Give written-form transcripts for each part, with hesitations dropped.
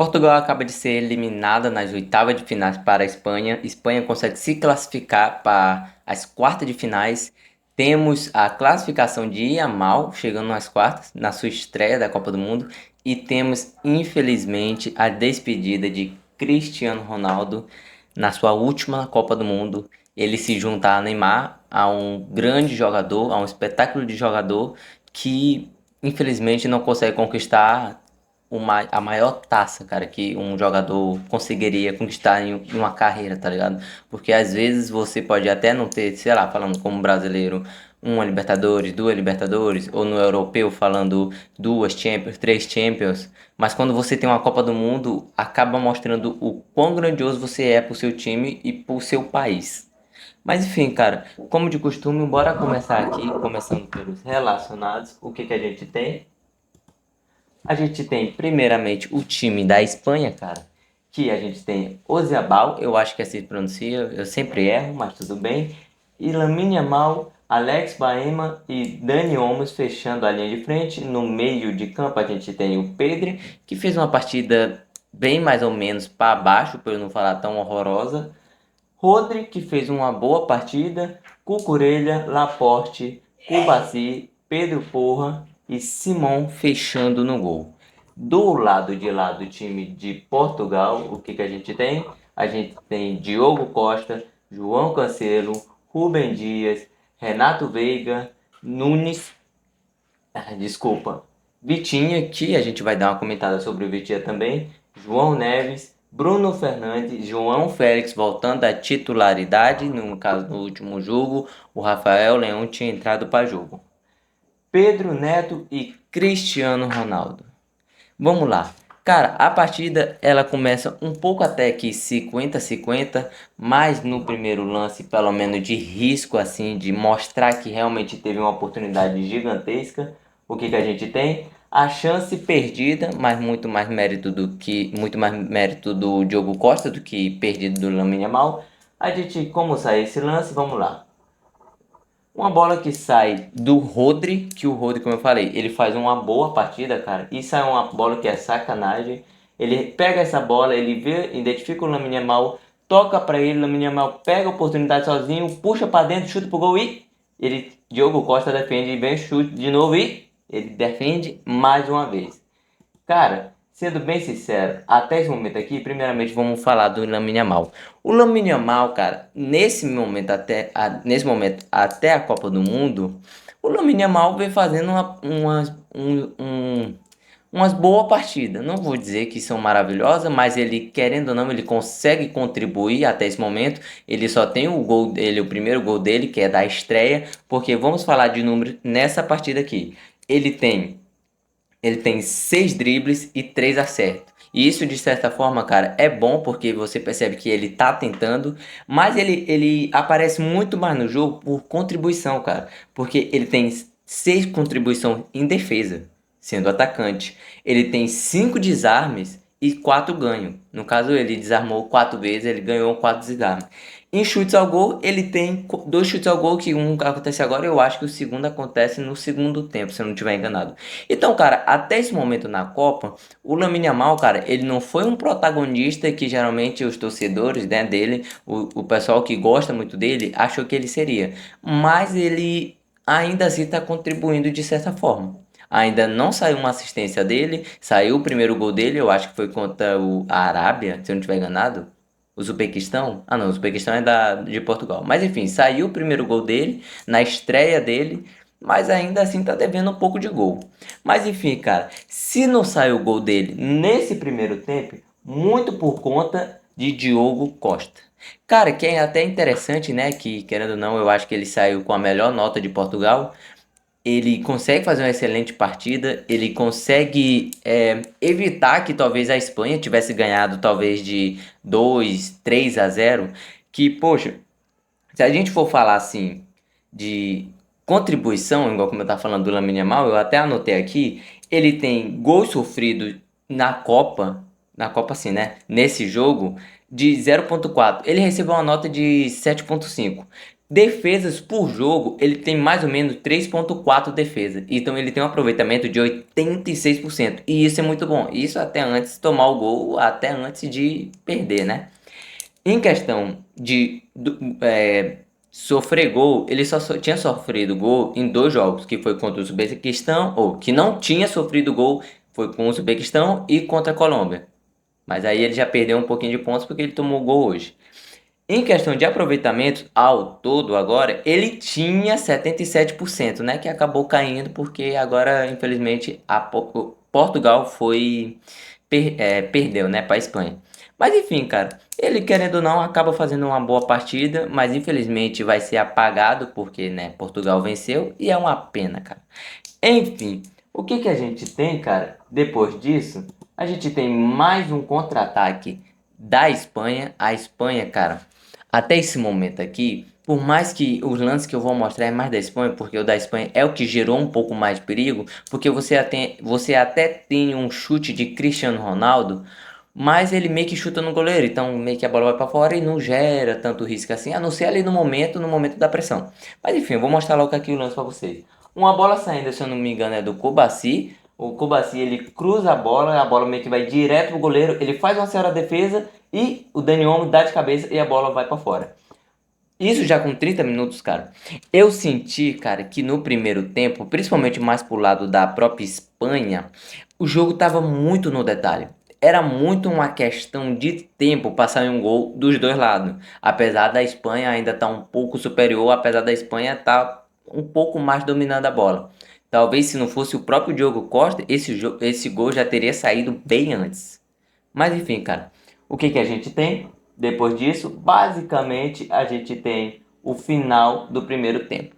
Portugal acaba de ser eliminada nas oitavas de finais para a Espanha. Espanha consegue se classificar para as quartas de finais. Temos a classificação de Yamal chegando nas quartas, na sua estreia da Copa do Mundo. E temos, infelizmente, a despedida de Cristiano Ronaldo na sua última Copa do Mundo. Ele se junta a Neymar, a um grande jogador, a um espetáculo de jogador que infelizmente não consegue conquistar a maior taça, cara, que um jogador conseguiria conquistar em uma carreira, tá ligado? Porque às vezes você pode até não ter, sei lá, falando como brasileiro, uma Libertadores, duas Libertadores, ou no europeu falando duas Champions, três Champions, mas quando você tem uma Copa do Mundo, acaba mostrando o quão grandioso você é pro seu time e pro seu país. Mas enfim, cara, como de costume, bora começar aqui, começando pelos relacionados. O que que a gente tem? A gente tem, primeiramente, o time da Espanha, cara, que a gente tem Oziabal, eu acho que assim se pronuncia, eu sempre erro, mas tudo bem. E Lamine Yamal, Alex Baena e Dani Olmo fechando a linha de frente. No meio de campo a gente tem o Pedri, que fez uma partida bem mais ou menos para baixo, por eu não falar tão horrorosa. Rodri, que fez uma boa partida, Cucurella, Laporte, Cubarsí, Pedro Porra e Simão fechando no gol. Do lado de lá do time de Portugal, o que que a gente tem? A gente tem Diogo Costa, João Cancelo, Rubem Dias, Renato Veiga, Nunes, desculpa, Vitinha, que a gente vai dar uma comentada sobre o Vitinha também, João Neves, Bruno Fernandes, João Félix voltando à titularidade, no caso no último jogo, o Rafael Leão tinha entrado para jogo. Pedro Neto e Cristiano Ronaldo. Vamos lá. Cara, a partida ela começa um pouco até que 50-50, mas no primeiro lance, pelo menos de risco assim, de mostrar que realmente teve uma oportunidade gigantesca. O que que a gente tem? A chance perdida, mas muito mais mérito do Diogo Costa do que perdido do Lamine Yamal. A gente, como sai esse lance? Vamos lá. Uma bola que sai do Rodri, que o Rodri, como eu falei, ele faz uma boa partida, cara. E sai uma bola que é sacanagem. Ele pega essa bola, ele vê, identifica o Lamine Yamal, toca pra ele, o Lamine Yamal pega a oportunidade sozinho, puxa pra dentro, chuta pro gol e Diogo Costa defende, vem chute de novo e ele defende mais uma vez. Cara, sendo bem sincero, até esse momento aqui, primeiramente vamos falar do Lamine Yamal. O Lamine Yamal, cara, nesse momento até a Copa do Mundo, o Lamine Yamal vem fazendo umas boas partidas. Não vou dizer que são maravilhosas, mas ele, querendo ou não, ele consegue contribuir até esse momento. Ele só tem o gol dele, o primeiro gol dele, que é da estreia, porque vamos falar de número nessa partida aqui. Ele tem ele tem 6 dribles e 3 acertos. E isso, de certa forma, cara, é bom porque você percebe que ele tá tentando, mas ele aparece muito mais no jogo por contribuição, cara. Porque ele tem 6 contribuições em defesa, sendo atacante. Ele tem 5 desarmes e 4 ganhos. No caso, ele desarmou 4 vezes, ele ganhou 4 desarmes. Em chutes ao gol, ele tem dois chutes ao gol, que um acontece agora, eu acho que o segundo acontece no segundo tempo, se eu não estiver enganado. Então, cara, até esse momento na Copa, o Lamine Yamal, cara, ele não foi um protagonista que geralmente os torcedores, né, dele, o pessoal que gosta muito dele, achou que ele seria. Mas ele ainda assim está contribuindo de certa forma. Ainda não saiu uma assistência dele, saiu o primeiro gol dele, eu acho que foi contra a Arábia, se eu não estiver enganado. O Uzbequistão? Ah, não, o Uzbequistão é de Portugal. Mas enfim, saiu o primeiro gol dele, na estreia dele, mas ainda assim tá devendo um pouco de gol. Mas enfim, cara, se não sai o gol dele nesse primeiro tempo, muito por conta de Diogo Costa. Cara, que é até interessante, né? Que querendo ou não, eu acho que ele saiu com a melhor nota de Portugal. Ele consegue fazer uma excelente partida, ele consegue evitar que talvez a Espanha tivesse ganhado talvez de 2-3-0, que, poxa, se a gente for falar assim de contribuição, igual como eu tava falando do Lamine Yamal, eu até anotei aqui, ele tem gol sofrido na Copa assim, né? Nesse jogo de 0,4. Ele recebeu uma nota de 7,5. Defesas por jogo, ele tem mais ou menos 3,4 defesas. Então ele tem um aproveitamento de 86%. E isso é muito bom. Isso até antes de tomar o gol, até antes de perder, né? Em questão de sofrer gol, ele só tinha sofrido gol em 2 jogos, que foi contra o Uzbequistão, ou que não tinha sofrido gol, foi com o Uzbequistão e contra a Colômbia. Mas aí ele já perdeu um pouquinho de pontos porque ele tomou gol hoje. Em questão de aproveitamento, ao todo agora, ele tinha 77%, né? Que acabou caindo porque agora, infelizmente, Portugal perdeu, né, para a Espanha. Mas enfim, cara, ele querendo ou não acaba fazendo uma boa partida, mas infelizmente vai ser apagado porque, né, Portugal venceu e é uma pena, cara. Enfim, o que que a gente tem, cara? Depois disso, a gente tem mais um contra-ataque da Espanha. A Espanha, cara, até esse momento aqui, por mais que os lances que eu vou mostrar é mais da Espanha, porque o da Espanha é o que gerou um pouco mais de perigo, porque você até tem um chute de Cristiano Ronaldo, mas ele meio que chuta no goleiro, então meio que a bola vai para fora e não gera tanto risco assim, a não ser ali no momento da pressão. Mas enfim, eu vou mostrar logo aqui o lance para vocês. Uma bola saindo, se eu não me engano, é do Kobaci. O Kobaci ele cruza a bola meio que vai direto pro goleiro, ele faz uma senhora defesa e o Dani Olmo dá de cabeça e a bola vai para fora. Isso já com 30 minutos, cara. Eu senti, cara, que no primeiro tempo, principalmente mais pro lado da própria Espanha, o jogo tava muito no detalhe. Era muito uma questão de tempo passar em um gol dos dois lados. Apesar da Espanha ainda estar um pouco superior, apesar da Espanha estar um pouco mais dominando a bola. Talvez se não fosse o próprio Diogo Costa, esse gol já teria saído bem antes. Mas enfim, cara, o que que a gente tem depois disso? Basicamente, a gente tem o final do primeiro tempo.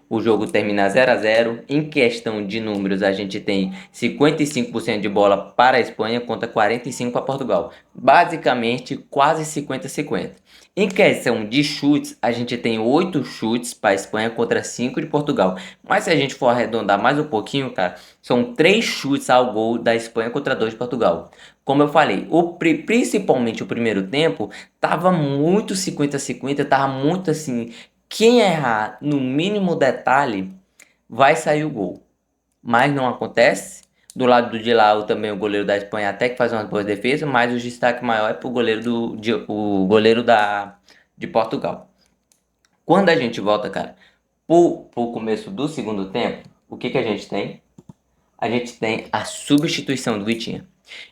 O jogo termina 0-0. Em questão de números, a gente tem 55% de bola para a Espanha contra 45% para Portugal. Basicamente, quase 50-50. Em questão de chutes, a gente tem 8 chutes para a Espanha contra 5 de Portugal. Mas se a gente for arredondar mais um pouquinho, cara, são 3 chutes ao gol da Espanha contra 2 de Portugal. Como eu falei, principalmente o primeiro tempo, tava muito 50-50, tava muito assim, quem errar no mínimo detalhe vai sair o gol. Mas não acontece. Do lado de lá, também o goleiro da Espanha até que faz umas boas defesas, mas o destaque maior é pro goleiro o goleiro de Portugal. Quando a gente volta, cara, pro começo do segundo tempo, o que que a gente tem? A gente tem a substituição do Vitinha.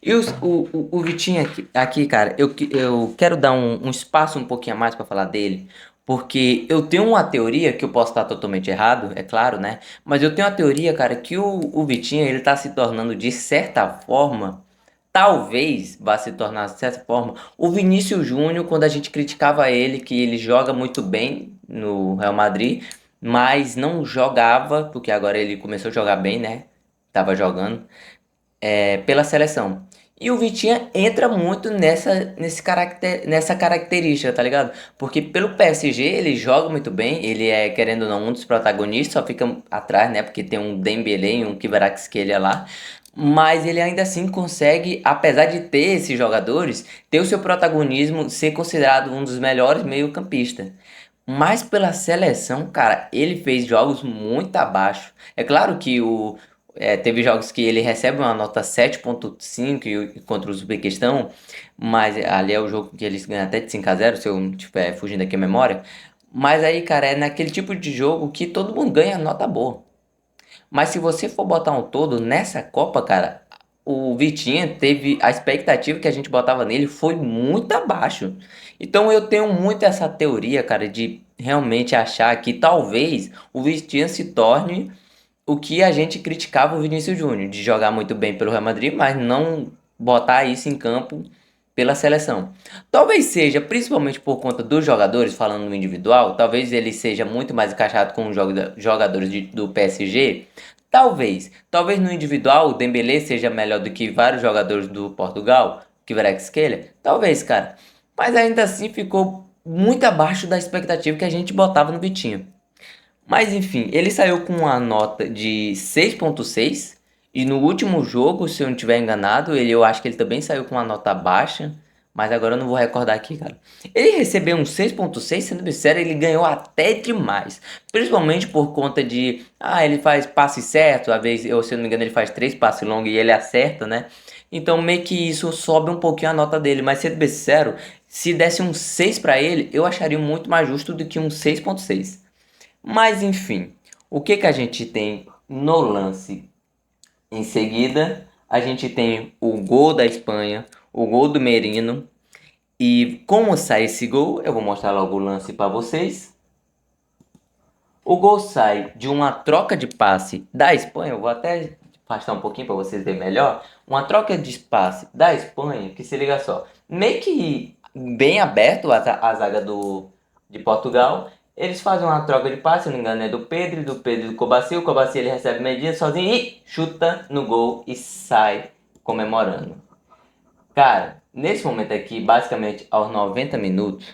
E o Vitinha aqui, cara, eu quero dar um espaço um pouquinho a mais para falar dele, porque eu tenho uma teoria, que eu posso estar totalmente errado, é claro, né? Mas eu tenho uma teoria, cara, que o Vitinha, ele tá se tornando, de certa forma, talvez vá se tornar, de certa forma, o Vinícius Júnior, quando a gente criticava ele, que ele joga muito bem no Real Madrid, mas não jogava, porque agora ele começou a jogar bem, né? Tava jogando pela seleção. E o Vitinha entra muito nessa característica, tá ligado? Porque pelo PSG ele joga muito bem, ele é, querendo ou não, um dos protagonistas, só fica atrás, né? Porque tem um Dembélé e um Kvaratskhelia lá. Mas ele ainda assim consegue, apesar de ter esses jogadores, ter o seu protagonismo, ser considerado um dos melhores meio-campistas. Mas pela seleção, cara, ele fez jogos muito abaixo. É claro que teve jogos que ele recebe uma nota 7,5 contra o Uzbequistão, mas ali é o jogo que eles ganham até de 5-0, se eu não estiver fugindo aqui a memória. Mas aí, cara, é naquele tipo de jogo que todo mundo ganha nota boa. Mas se você for botar um todo nessa Copa, cara, o Vitinha teve a expectativa que a gente botava nele foi muito abaixo. Então eu tenho muito essa teoria, cara, de realmente achar que talvez o Vitinha se torne o que a gente criticava o Vinícius Júnior, de jogar muito bem pelo Real Madrid, mas não botar isso em campo pela seleção. Talvez seja, principalmente por conta dos jogadores, falando no individual, talvez ele seja muito mais encaixado com os jogadores do PSG. Talvez no individual o Dembélé seja melhor do que vários jogadores do Portugal, que Kvaratskhelia. Talvez, cara. Mas ainda assim ficou muito abaixo da expectativa que a gente botava no Vitinho. Mas enfim, ele saiu com uma nota de 6,6. E no último jogo, se eu não estiver enganado, eu acho que ele também saiu com uma nota baixa. mas agora eu não vou recordar aqui, cara. Ele recebeu um 6.6, sendo bem sério, ele ganhou até demais. Principalmente por conta de, ele faz passe certo, às vezes, eu, se eu não me engano, ele faz 3 passes longos e ele acerta, né? Então meio que isso sobe um pouquinho a nota dele, mas sendo bem sincero, se desse um 6 pra ele, eu acharia muito mais justo do que um 6.6. Mas enfim, o que que a gente tem no lance em seguida? A gente tem o gol da Espanha, o gol do Merino. E como sai esse gol, eu vou mostrar logo o lance para vocês. O gol sai de uma troca de passe da Espanha. Eu vou até afastar um pouquinho para vocês verem melhor. Uma troca de passe da Espanha, que se liga só, meio que bem aberto a zaga de Portugal. Eles fazem uma troca de passe, se não me engano, é do Pedro, do Kobaci. O Kobaci ele recebe medida sozinho e chuta no gol e sai comemorando. Cara, nesse momento aqui, basicamente aos 90 minutos,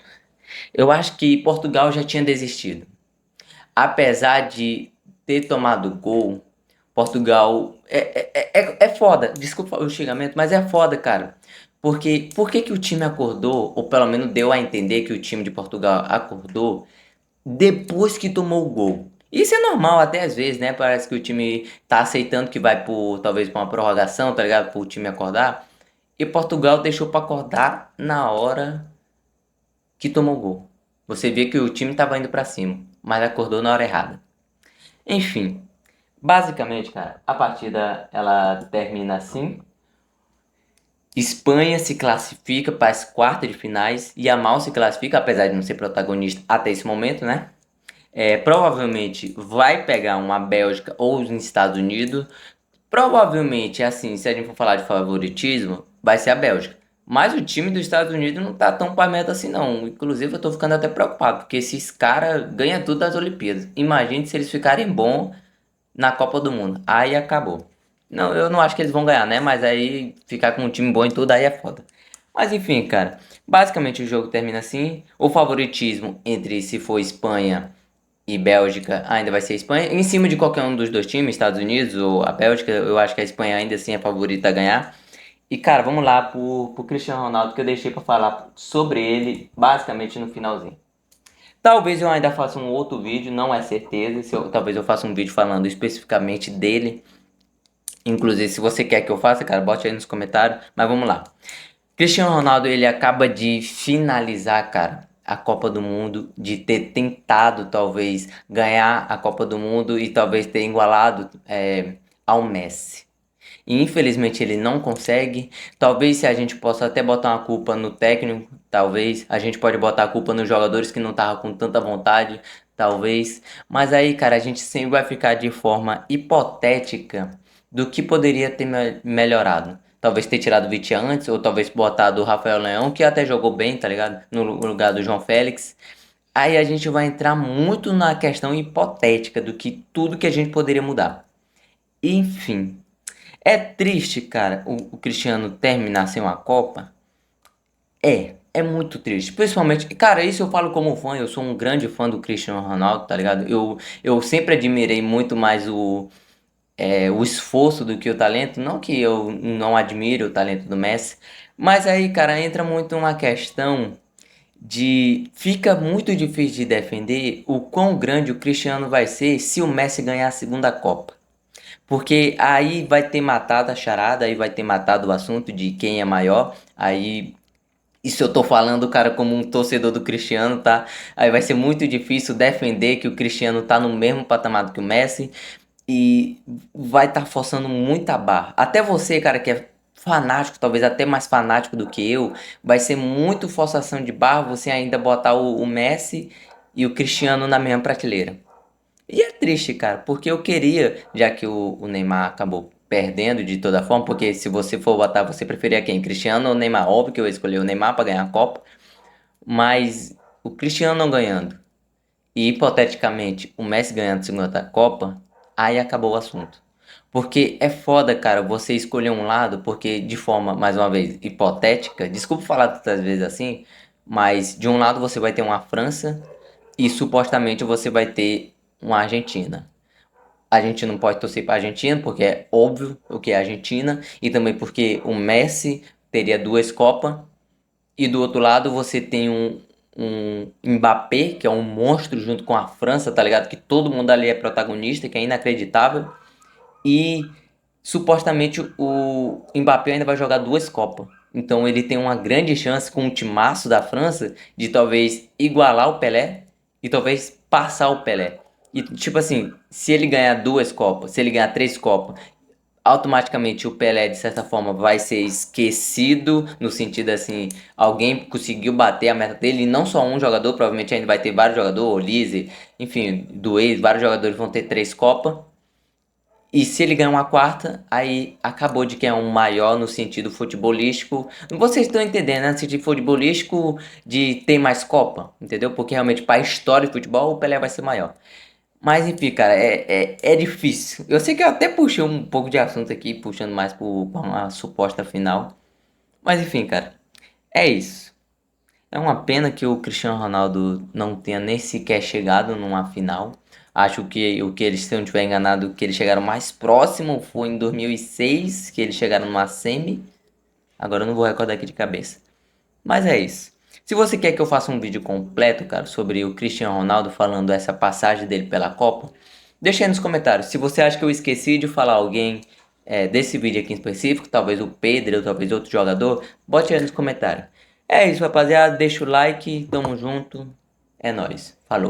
eu acho que Portugal já tinha desistido. Apesar de ter tomado gol, Portugal é foda. Desculpa o xingamento, mas é foda, cara. Porque por que que o time acordou, ou pelo menos deu a entender que o time de Portugal acordou depois que tomou o gol? Isso é normal até às vezes, né? Parece que o time tá aceitando que vai por talvez pra uma prorrogação, tá ligado? Pro time acordar. E Portugal deixou pra acordar na hora que tomou o gol. Você vê que o time estava indo para cima, mas acordou na hora errada. Enfim, basicamente, cara, a partida ela termina assim. Espanha se classifica para as quartas de finais e a Mal se classifica, apesar de não ser protagonista até esse momento, né? Provavelmente vai pegar uma Bélgica ou os Estados Unidos. Provavelmente, assim, se a gente for falar de favoritismo, vai ser a Bélgica. Mas o time dos Estados Unidos não tá tão pra meta assim, não. Inclusive, eu tô ficando até preocupado, porque esses caras ganham tudo das Olimpíadas. Imagine se eles ficarem bons na Copa do Mundo. Aí acabou. Não, eu não acho que eles vão ganhar, né? Mas aí ficar com um time bom em tudo aí é foda. Mas enfim, cara. Basicamente o jogo termina assim. O favoritismo entre se for Espanha e Bélgica ainda vai ser a Espanha. Em cima de qualquer um dos dois times, Estados Unidos ou a Bélgica, eu acho que a Espanha ainda assim é favorita a ganhar. E cara, vamos lá pro Cristiano Ronaldo que eu deixei pra falar sobre ele basicamente no finalzinho. Talvez eu ainda faça um outro vídeo, não é certeza. Talvez eu faça um vídeo falando especificamente dele. Inclusive, se você quer que eu faça, cara, bote aí nos comentários. Mas vamos lá. Cristiano Ronaldo, ele acaba de finalizar, cara, a Copa do Mundo, de ter tentado, talvez, ganhar a Copa do Mundo e talvez ter igualado ao Messi. E infelizmente ele não consegue. Talvez se a gente possa até botar uma culpa no técnico, talvez. A gente pode botar a culpa nos jogadores que não estavam com tanta vontade, talvez. Mas aí, cara, a gente sempre vai ficar de forma hipotética do que poderia ter melhorado. Talvez ter tirado o Vitinha antes, ou talvez botado o Rafael Leão, que até jogou bem, tá ligado? No lugar do João Félix. Aí a gente vai entrar muito na questão hipotética do que tudo que a gente poderia mudar. Enfim. É triste, cara, o Cristiano terminar sem uma Copa? É muito triste. Principalmente, cara, isso eu falo como fã, eu sou um grande fã do Cristiano Ronaldo, tá ligado? Eu sempre admirei muito mais o esforço do que o talento. Não que eu não admire o talento do Messi, mas aí, cara, entra muito uma questão de. Fica muito difícil de defender o quão grande o Cristiano vai ser se o Messi ganhar a segunda Copa. Porque aí vai ter matado a charada, aí vai ter matado o assunto de quem é maior. Aí, isso eu tô falando, cara, como um torcedor do Cristiano, tá? Aí vai ser muito difícil defender que o Cristiano tá no mesmo patamar do que o Messi. E vai estar forçando muita barra. Até você, cara, que é fanático, talvez até mais fanático do que eu, vai ser muito forçação de barra você ainda botar o Messi e o Cristiano na mesma prateleira. E é triste, cara, porque eu queria, já que o Neymar acabou perdendo de toda forma, porque se você for botar, você preferia quem? Cristiano ou Neymar? Óbvio que eu escolhi o Neymar para ganhar a Copa, mas o Cristiano não ganhando e hipoteticamente o Messi ganhando a segunda Copa, aí acabou o assunto. Porque é foda, cara, você escolher um lado, porque de forma, mais uma vez, hipotética, desculpa falar tantas vezes assim, mas de um lado você vai ter uma França e supostamente você vai ter uma Argentina. A gente não pode torcer para a Argentina, porque é óbvio o que é a Argentina, e também porque o Messi teria duas Copas, E do outro lado você tem um Mbappé, que é um monstro junto com a França, tá ligado? Que todo mundo ali é protagonista, que é inacreditável. E supostamente o Mbappé ainda vai jogar duas Copas. Então ele tem uma grande chance com o timaço da França de talvez igualar o Pelé e talvez passar o Pelé. E tipo assim, se ele ganhar duas Copas, se ele ganhar três Copas, automaticamente o Pelé de certa forma vai ser esquecido no sentido assim, alguém conseguiu bater a meta dele, e não só um jogador, provavelmente ainda vai ter vários jogadores, Olise, enfim, do ex, vários jogadores vão ter três Copas. E se ele ganhar uma quarta, aí acabou de que é um maior no sentido futebolístico. Vocês estão entendendo, né? No sentido futebolístico de ter mais Copa, entendeu? Porque realmente para a história do futebol o Pelé vai ser maior. Mas enfim, cara, é difícil. Eu sei que eu até puxei um pouco de assunto aqui, puxando mais pra uma suposta final. Mas enfim, cara, é isso. É uma pena que o Cristiano Ronaldo não tenha nem sequer chegado numa final. Acho que o que eles, se eu não estiver enganado, o que eles chegaram mais próximo foi em 2006, que eles chegaram numa semi. Agora eu não vou recordar aqui de cabeça. Mas é isso. Se você quer que eu faça um vídeo completo, cara, sobre o Cristiano Ronaldo falando essa passagem dele pela Copa, deixa aí nos comentários. Se você acha que eu esqueci de falar alguém desse vídeo aqui em específico, talvez o Pedro ou talvez outro jogador, bote aí nos comentários. É isso, rapaziada. Deixa o like, tamo junto. É nóis. Falou.